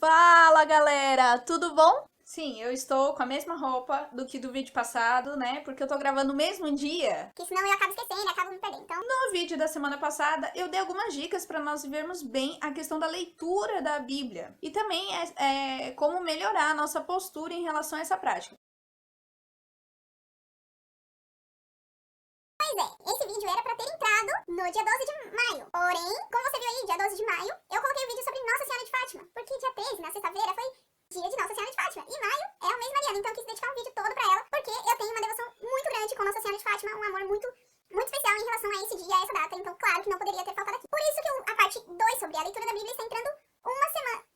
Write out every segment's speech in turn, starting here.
Fala, galera! Tudo bom? Sim, eu estou com a mesma roupa do que do vídeo passado, né? Porque eu tô gravando no mesmo dia. Que senão eu acabo esquecendo e acabo me perdendo. Então, No vídeo da semana passada, eu dei algumas dicas para nós vivermos bem a questão da leitura da Bíblia. E também como melhorar a nossa postura em relação a essa prática. pois é, esse vídeo era pra ter entrado no dia 12 de maio. Porém, como você viu aí, dia 12 de maio, eu coloquei o vídeo sobre Nossa Senhora de Fátima. Porque dia 13, na sexta-feira, foi dia de Nossa Senhora de Fátima. E maio é o mês mariano, então eu quis dedicar um vídeo todo pra ela. Porque eu tenho uma devoção muito grande com Nossa Senhora de Fátima, um amor muito especial em relação a esse dia, a essa data. Então, claro que não poderia ter faltado aqui. Por isso que a parte 2 sobre a leitura da Bíblia está entrando uma semana,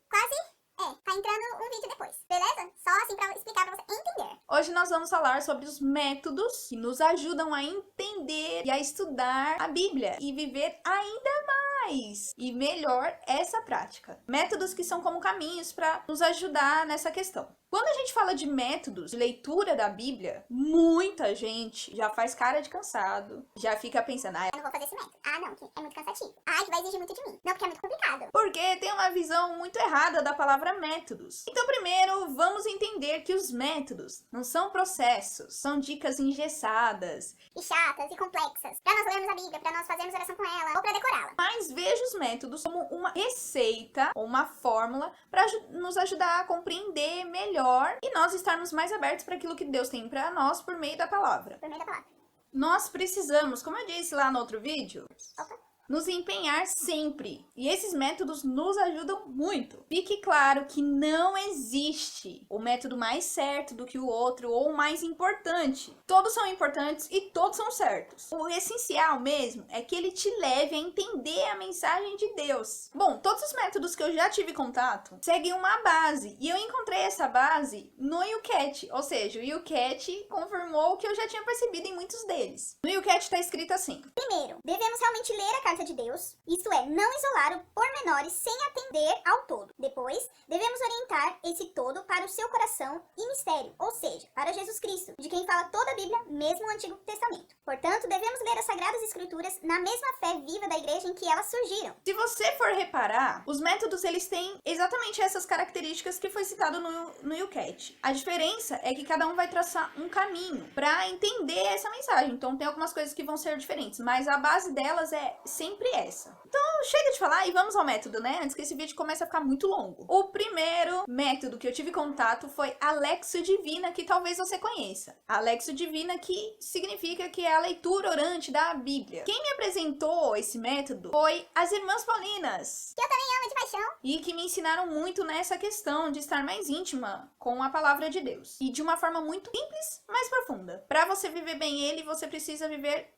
tá entrando um vídeo depois, beleza? Só assim pra explicar pra você entender. Hoje nós vamos falar sobre os métodos que nos ajudam a entender e a estudar a Bíblia e viver ainda mais e melhor essa prática. Métodos que são como caminhos para nos ajudar nessa questão. Quando a gente fala de métodos de leitura da Bíblia, muita gente já faz cara de cansado, já fica pensando, Eu não vou fazer esse método. Ah, não, que é muito cansativo. Ah, que vai exigir muito de mim. Não, porque é muito complicado. porque tem uma visão muito errada da palavra métodos. Então, primeiro, vamos entender que os métodos não são processos, são dicas engessadas. E chatas e complexas. Pra nós lermos a Bíblia, pra nós fazermos oração com ela, ou pra decorá-la. Mas veja os métodos como uma receita ou uma fórmula para nos ajudar a compreender melhor e nós estarmos mais abertos para aquilo que Deus tem para nós por meio da palavra. Por meio da palavra. Nós precisamos, como eu disse lá no outro vídeo, nos empenhar sempre. E esses métodos nos ajudam muito. Fique claro que não existe o método mais certo do que o outro ou o mais importante. Todos são importantes e todos são certos. O essencial mesmo é que ele te leve a entender a mensagem de Deus. Bom, todos os métodos que eu já tive contato seguem uma base. E eu encontrei essa base no YouCat. Ou seja, o YouCat confirmou o que eu já tinha percebido em muitos deles. No YouCat está escrito assim: Primeiro, devemos realmente ler a carta de Deus, isto é, não isolar o pormenores sem atender ao todo. Depois, devemos orientar esse todo para o seu coração e mistério, ou seja, para Jesus Cristo, de quem fala toda a Bíblia, mesmo o Antigo Testamento. Portanto, devemos ler as Sagradas Escrituras na mesma fé viva da igreja em que elas surgiram. Se você for reparar, os métodos eles têm exatamente essas características que foi citado no YouCat. A diferença é que cada um vai traçar um caminho para entender essa mensagem. Então tem algumas coisas que vão ser diferentes, mas a base delas é sempre essa. Então chega de falar e vamos ao método, né? Antes que esse vídeo comece a ficar muito longo. O primeiro método que eu tive contato foi a Lexio Divina, que talvez você conheça. A Lexio Divina, que significa que é a leitura orante da Bíblia. Quem me apresentou esse método foi as Irmãs Paulinas, Que eu também amo de paixão. e que me ensinaram muito nessa questão de estar mais íntima com a palavra de Deus. E de uma forma muito simples, mas profunda. Para você viver bem ele, você precisa viver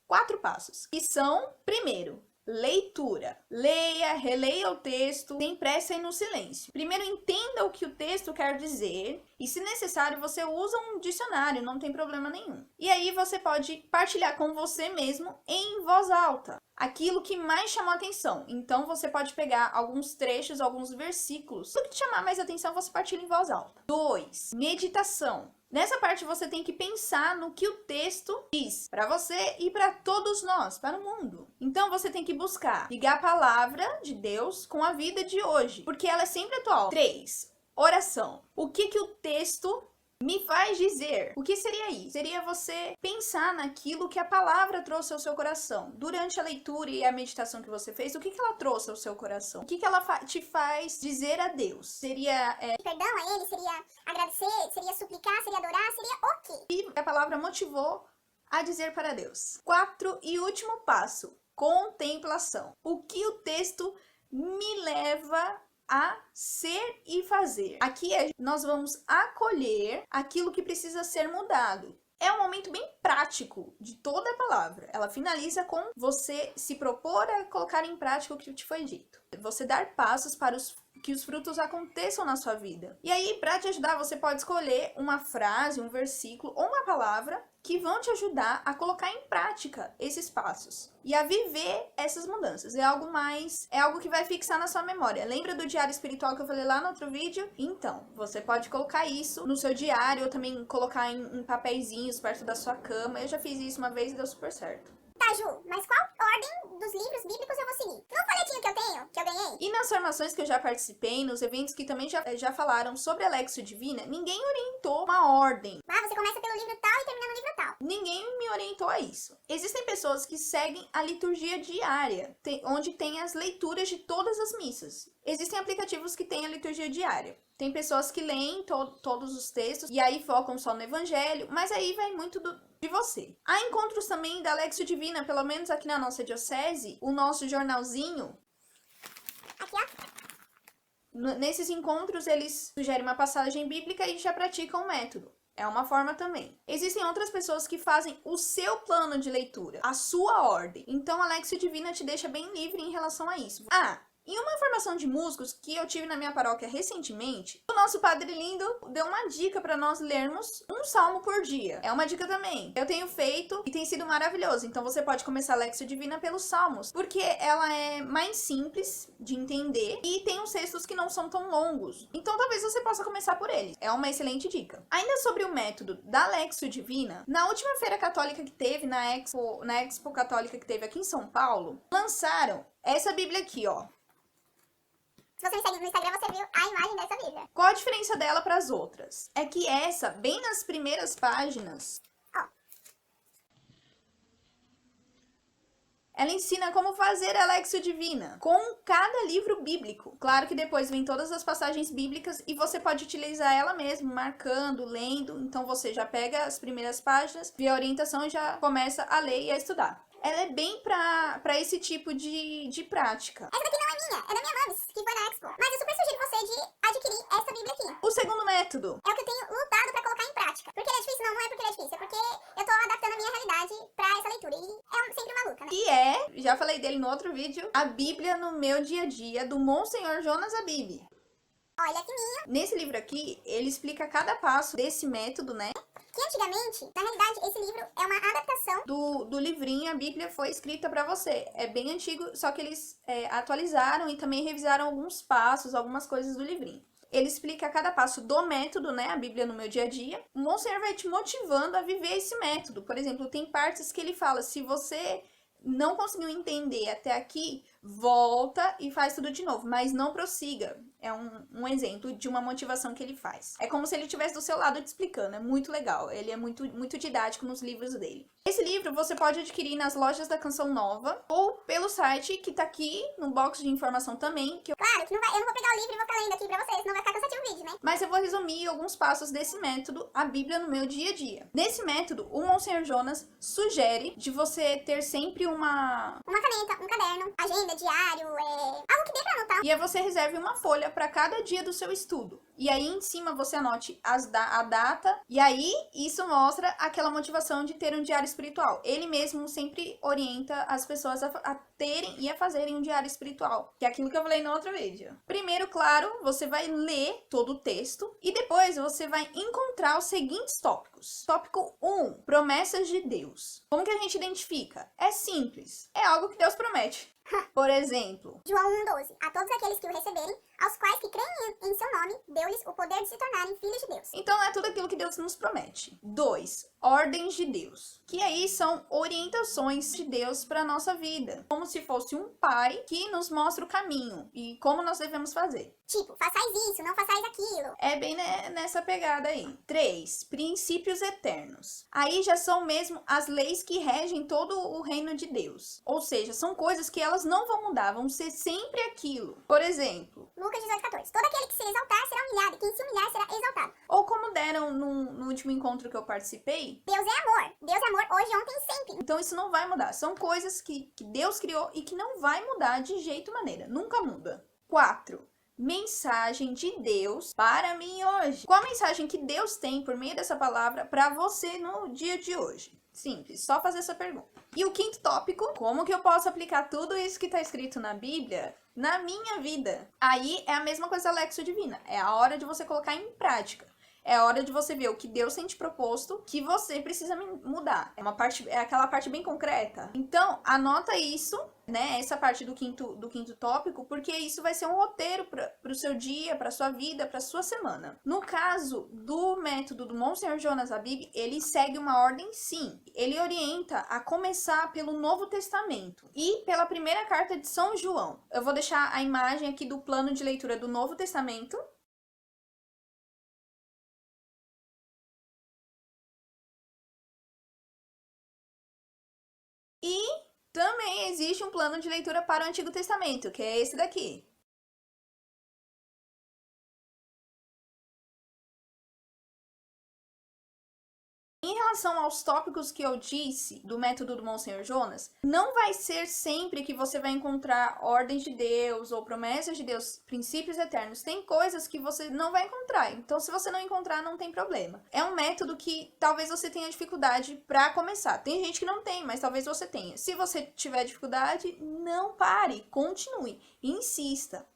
4 passos, que são, primeiro, leitura. Leia, releia o texto, sem pressa e no silêncio. Primeiro, entenda o que o texto quer dizer e, se necessário, você usa um dicionário, não tem problema nenhum. E aí você pode partilhar com você mesmo em voz alta aquilo que mais chamou a atenção. Então, você pode pegar alguns trechos, alguns versículos. O que te chamar mais atenção, você partilha em voz alta. 2. Meditação. Nessa parte você tem que pensar no que o texto diz para você e para todos nós, para o mundo. Então você tem que buscar ligar a palavra de Deus com a vida de hoje, porque ela é sempre atual. 3. Oração. O que o texto me faz dizer? O que seria isso? Seria você pensar naquilo que a palavra trouxe ao seu coração. Durante a leitura e a meditação que você fez, o que ela trouxe ao seu coração? O que ela te faz dizer a Deus? Seria Perdão a ele, seria agradecer, seria suplicar, seria adorar, seria o quê? e a palavra motivou a dizer para Deus. 4 e último passo, contemplação. O que o texto me leva a ser e fazer. Aqui nós vamos acolher aquilo que precisa ser mudado. É um momento bem prático de toda a palavra. Ela finaliza com você se propor a colocar em prática o que te foi dito. Você dar passos para que os frutos aconteçam na sua vida. E aí, para te ajudar, você pode escolher uma frase, um versículo ou uma palavra que vão te ajudar a colocar em prática esses passos e a viver essas mudanças. É algo que vai fixar na sua memória. Lembra do diário espiritual que eu falei lá no outro vídeo? Então, você pode colocar isso no seu diário ou também colocar em papeizinhos perto da sua cama. Eu já fiz isso uma vez e deu super certo. Tá, Ju, mas qual ordem dos livros bíblicos eu vou seguir. No folhetinho que eu tenho, que eu ganhei. E nas formações que eu já participei, nos eventos que também já falaram sobre a Lexio Divina, ninguém orientou uma ordem. Ah, você começa pelo livro tal e termina no livro tal. Ninguém me orientou a isso. Existem pessoas que seguem a liturgia diária, onde tem as leituras de todas as missas. Existem aplicativos que têm a liturgia diária. Tem pessoas que leem todos os textos e aí focam só no evangelho, mas aí vai muito de você. Há encontros também da Lexio Divina, pelo menos aqui na nossa diocese, o nosso jornalzinho. Aqui, ó. Nesses encontros, eles sugerem uma passagem bíblica e já praticam o método. É uma forma também. Existem outras pessoas que fazem o seu plano de leitura, a sua ordem. Então, a Lexio Divina te deixa bem livre em relação a isso. Em uma formação de músicos que eu tive na minha paróquia recentemente, o nosso Padre Lindo deu uma dica para nós lermos um salmo por dia. É uma dica também. Eu tenho feito e tem sido maravilhoso. Então você pode começar a Lexio Divina pelos salmos, porque ela é mais simples de entender e tem uns textos que não são tão longos. Então talvez você possa começar por eles. É uma excelente dica. Ainda sobre o método da Lexio Divina, na última feira católica que teve, na Expo Católica que teve aqui em São Paulo, lançaram essa Bíblia aqui, ó. Se você me segue no Instagram, você viu a imagem dessa Bíblia. Qual a diferença dela para as outras? É que essa, bem nas primeiras páginas, ela ensina como fazer a Lexio Divina com cada livro bíblico. Claro que depois vem todas as passagens bíblicas e você pode utilizar ela mesmo, marcando, lendo. Então você já pega as primeiras páginas, vê a orientação e já começa a ler e a estudar. Ela é bem pra esse tipo de prática. Essa daqui não é minha, é da minha mames, que foi na Expo. Mas eu super sugiro você de adquirir essa Bíblia aqui. O segundo método É o que eu tenho lutado pra colocar em prática. Porque ele é difícil? Não é porque ele é difícil, é porque eu tô adaptando a minha realidade pra essa leitura. E é sempre maluca, né? que já falei dele no outro vídeo, a Bíblia no meu dia a dia, do Monsenhor Jonas Abib. Olha que minha. Nesse livro aqui, ele explica cada passo desse método, né? Que antigamente, na realidade, esse livro é uma adaptação Do livrinho, a Bíblia foi escrita para você. É bem antigo, só que eles atualizaram e também revisaram alguns passos, algumas coisas do livrinho. Ele explica cada passo do método, né? A Bíblia no meu dia a dia. O Monsenhor vai te motivando a viver esse método. Por exemplo, tem partes que ele fala, se você não conseguiu entender até aqui, volta e faz tudo de novo, mas não prossiga. É um exemplo de uma motivação que ele faz. É como se ele estivesse do seu lado te explicando, é muito legal. Ele é muito, muito didático nos livros dele. Esse livro você pode adquirir nas lojas da Canção Nova ou pelo site que tá aqui no box de informação também. Claro que eu não vou pegar o livro e vou ficar lendo aqui pra vocês, senão vai ficar cansativo o vídeo, né? Mas eu vou resumir alguns passos desse método, a Bíblia no meu dia a dia. Nesse método, o Monsenhor Jonas sugere de você ter sempre uma caneta, um caderno, agenda, diário, algo que dê pra anotar. E aí você reserve uma folha para cada dia do seu estudo. E aí em cima você anote a data. E aí isso mostra aquela motivação de ter um diário espiritual. Ele mesmo sempre orienta as pessoas a terem e a fazerem um diário espiritual. Que é aquilo que eu falei no outro vídeo. Primeiro, claro, você vai ler todo o texto. E depois você vai encontrar os seguintes tópicos. Tópico 1. Promessas de Deus. Como que a gente identifica? É simples. É algo que Deus promete. Por exemplo, João 1,12. A todos aqueles que o receberem, aos quais que creem em seu nome, deu-lhes o poder de se tornarem filhos de Deus. então é tudo aquilo que Deus nos promete. 2. Ordens de Deus. Que aí são orientações de Deus para nossa vida. Como se fosse um pai que nos mostra o caminho e como nós devemos fazer. Tipo, façais isso, não façais aquilo. É bem nessa pegada aí. 3. Princípios eternos. Aí já são mesmo as leis que regem todo o reino de Deus. Ou seja, são coisas que elas não vão mudar, vão ser sempre aquilo. Por exemplo, Lucas 18,14. Todo aquele que se exaltar será humilhado, e quem se humilhar será exaltado. ou como deram no último encontro que eu participei, Deus é amor. Deus é amor hoje, ontem e sempre. então isso não vai mudar. São coisas que Deus criou e que não vai mudar de jeito maneira. Nunca muda. 4. Mensagem de Deus para mim hoje. Qual a mensagem que Deus tem por meio dessa palavra para você no dia de hoje? Simples, só fazer essa pergunta. E o quinto tópico, como que eu posso aplicar tudo isso que está escrito na Bíblia na minha vida? Aí é a mesma coisa da Lexio Divina, é a hora de você colocar em prática. é hora de você ver o que Deus tem te proposto, que você precisa mudar. É aquela parte bem concreta. Então, anota isso, né? Essa parte do quinto tópico, porque isso vai ser um roteiro para o seu dia, para sua vida, para sua semana. No caso do método do Monsenhor Jonas Habib, ele segue uma ordem, sim. Ele orienta a começar pelo Novo Testamento e pela primeira carta de São João. Eu vou deixar a imagem aqui do plano de leitura do Novo Testamento. E também existe um plano de leitura para o Antigo Testamento, que é esse daqui. Em relação aos tópicos que eu disse do método do Monsenhor Jonas, não vai ser sempre que você vai encontrar ordens de Deus ou promessas de Deus, princípios eternos. Tem coisas que você não vai encontrar. Então, se você não encontrar, não tem problema. É um método que talvez você tenha dificuldade para começar. Tem gente que não tem, mas talvez você tenha. Se você tiver dificuldade, não pare, continue, insista.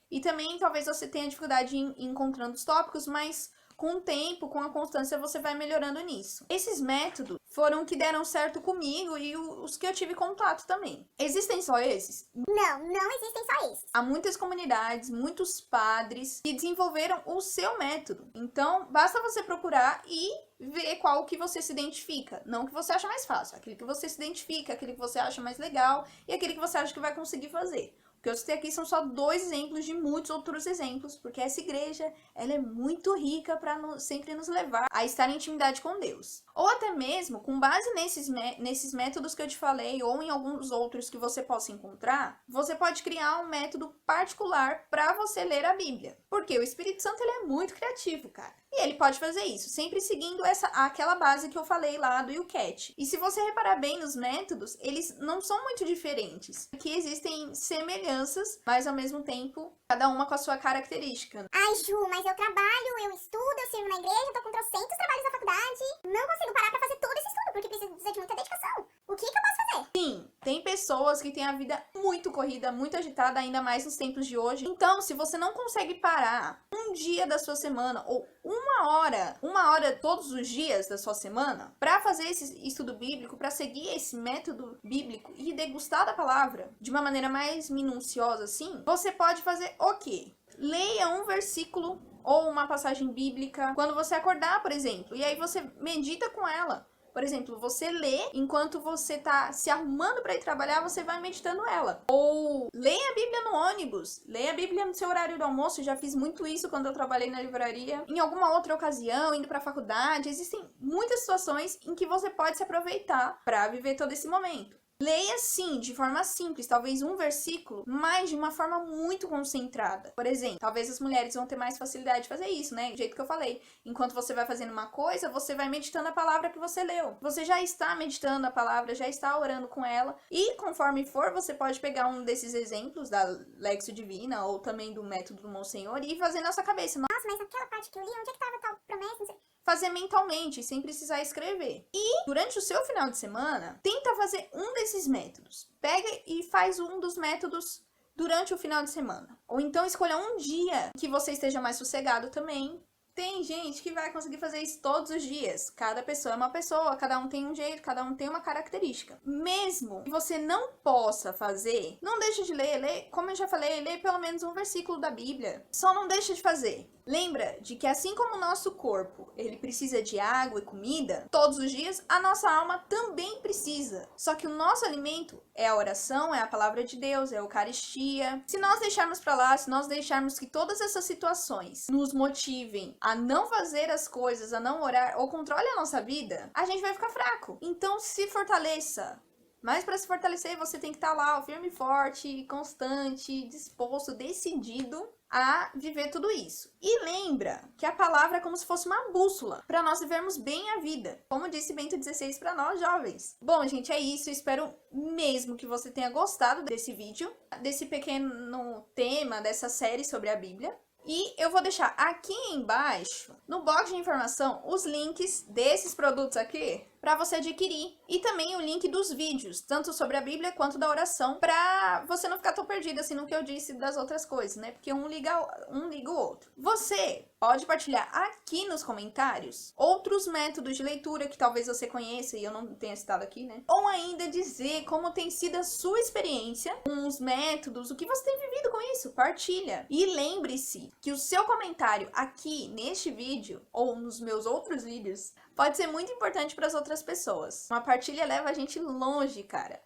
E também talvez você tenha dificuldade em encontrando os tópicos, mas com o tempo, com a constância, você vai melhorando nisso. Esses métodos foram que deram certo comigo e os que eu tive contato também. Existem só esses? Não existem só esses. Há muitas comunidades, muitos padres que desenvolveram o seu método. Então, basta você procurar e ver qual que você se identifica. Não o que você acha mais fácil, aquele que você se identifica, aquele que você acha mais legal e aquele que você acha que vai conseguir fazer. O que eu citei aqui são só 2 exemplos de muitos outros exemplos, porque essa igreja, ela é muito rica para sempre nos levar a estar em intimidade com Deus. Ou até mesmo, com base nesses métodos que eu te falei, ou em alguns outros que você possa encontrar, você pode criar um método particular para você ler a Bíblia. Porque o Espírito Santo, ele é muito criativo, cara. E ele pode fazer isso, sempre seguindo aquela base que eu falei lá do YouCat. E se você reparar bem nos métodos, eles não são muito diferentes. Aqui existem semelhanças, mas ao mesmo tempo, cada uma com a sua característica. Ai, Ju, mas eu trabalho, eu estudo, eu sirvo na igreja, tô com 300 trabalhos na faculdade. Não consigo parar pra fazer todo esse estudo, porque precisa de muita dedicação. O que eu posso fazer? Sim, tem pessoas que têm a vida muito corrida, muito agitada, ainda mais nos tempos de hoje. Então, se você não consegue parar um dia da sua semana ou uma hora todos os dias da sua semana para fazer esse estudo bíblico, para seguir esse método bíblico e degustar da palavra de uma maneira mais minuciosa assim, você pode fazer o quê? Leia um versículo ou uma passagem bíblica quando você acordar, por exemplo, e aí você medita com ela. Por exemplo, você lê enquanto você tá se arrumando para ir trabalhar, você vai meditando ela. Ou leia a Bíblia no ônibus, leia a Bíblia no seu horário do almoço. Eu já fiz muito isso quando eu trabalhei na livraria. Em alguma outra ocasião, indo para a faculdade, existem muitas situações em que você pode se aproveitar para viver todo esse momento. Leia sim, de forma simples, talvez um versículo, mas de uma forma muito concentrada. Por exemplo, talvez as mulheres vão ter mais facilidade de fazer isso, né? Do jeito que eu falei. Enquanto você vai fazendo uma coisa, você vai meditando a palavra que você leu. Você já está meditando a palavra, já está orando com ela. E conforme for, você pode pegar um desses exemplos da Lexio Divina ou também do método do Monsenhor e ir fazendo na sua cabeça. Nossa, mas aquela parte que eu li, onde é que tava tal promessa? Não sei. Fazer mentalmente, sem precisar escrever. E durante o seu final de semana, tenta fazer um desses métodos. Pega e faz um dos métodos durante o final de semana. Ou então escolha um dia que você esteja mais sossegado também. Tem gente que vai conseguir fazer isso todos os dias. Cada pessoa é uma pessoa, cada um tem um jeito, cada um tem uma característica. Mesmo que você não possa fazer, não deixe de ler, como eu já falei, lê pelo menos um versículo da Bíblia. Só não deixe de fazer. Lembra de que assim como o nosso corpo, ele precisa de água e comida, todos os dias, a nossa alma também precisa. Só que o nosso alimento é a oração, é a palavra de Deus, é a Eucaristia. Se nós deixarmos para lá, se nós deixarmos que todas essas situações nos motivem a não fazer as coisas, a não orar ou controle a nossa vida, a gente vai ficar fraco. Então se fortaleça. Mas para se fortalecer, você tem que estar lá, firme e forte, constante, disposto, decidido a viver tudo isso. E lembra que a palavra é como se fosse uma bússola para nós vivermos bem a vida, como disse Bento XVI para nós jovens. Bom, gente, é isso. Espero mesmo que você tenha gostado desse vídeo, desse pequeno tema, dessa série sobre a Bíblia. E eu vou deixar aqui embaixo, no box de informação, os links desses produtos aqui, para você adquirir. E também o link dos vídeos, tanto sobre a Bíblia quanto da oração, para você não ficar tão perdido assim no que eu disse das outras coisas, né? Porque um liga o outro. Você pode partilhar aqui nos comentários outros métodos de leitura que talvez você conheça e eu não tenha citado aqui, né? Ou ainda dizer como tem sido a sua experiência com os métodos, o que você tem vivido com isso. Partilha. E lembre-se que o seu comentário aqui neste vídeo ou nos meus outros vídeos pode ser muito importante para as outras pessoas. Uma partilha leva a gente longe, cara.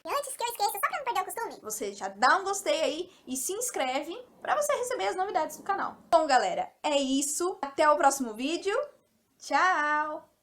E antes que eu esqueça, só pra não perder o costume, Você já dá um gostei aí e se inscreve para você receber as novidades do canal. Bom, galera, é isso. Até o próximo vídeo. Tchau!